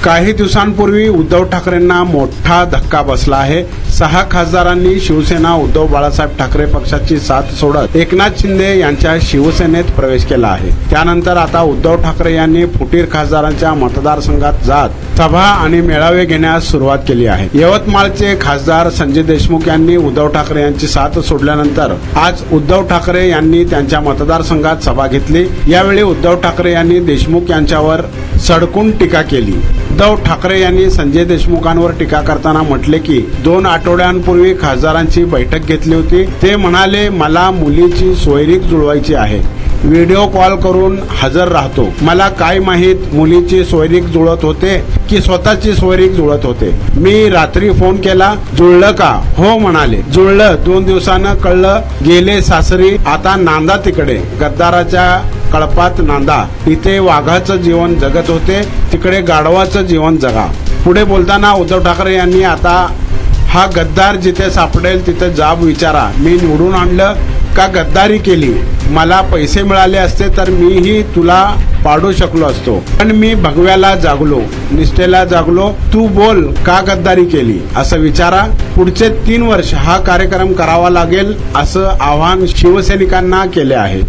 काही दिवसांपूर्वी उद्धव ठाकरेंना मोठा धक्का बसला आहे। 6 खासदारांनी शिवसेना उद्धव बाळासाहेब ठाकरे पक्षाची साथ सोडत एकनाथ शिंदे यांच्या शिवसेनेत प्रवेश केला आहे। त्यानंतर आता उद्धव ठाकरे यांनी फुटीर खासदारांच्या मतदारसंघात जात सभा आणि मेळावे घेण्यास सुरुवात केली आहे। यवतमाळचे खासदार संजय देशमुख यांनी उद्धव ठाकरे यांची साथ सोडल्यानंतर आज उद्धव ठाकरे यांनी त्यांच्या मतदारसंघात सभा घेतली। यावेळी उद्धव ठाकरे यांनी देशमुख यांच्यावर सडकून टीका केली। उद्धव ठाकरे यांनी संजय देशमुखांवर टीका करताना म्हटले की 2 आठवड्यांपूर्वी खासदारांची बैठक घेतली होती। ते म्हणाले, मला मुलीची सोयरीक जुळवायची आहे, व्हिडिओ कॉल करून हजर राहतो। मला काय माहित मुलीची सोयरीक जुळत होते की स्वतःची सोयरीक जुळत होते। मी रात्री फोन केला, जुळलं का? हो म्हणाले, जुळलं। 2 दिवसानं कळलं, गेले सासरी, आता नांदा तिकडे गद्दाराच्या कळपात नांदा। इथे वाघाचं जीवन जगत होते, तिकडे गाढवाचं जीवन जगा। पुढे बोलताना उद्धव ठाकरे यांनी आता हा गद्दार जिथे सापडेल तिथे जाब विचारा। मी निवडून आणलं का गद्दारी केली? मला पैसे मिळाले असते तर मीही तुला पाडू शकलो असतो, पण मी भगव्याला जागलो, निष्ठेला जागलो। तू बोल, का गद्दारी केली असं विचारा। पुढचे 3 वर्ष हा कार्यक्रम करावा लागेल असं आवाहन शिवसैनिकांना केले आहे।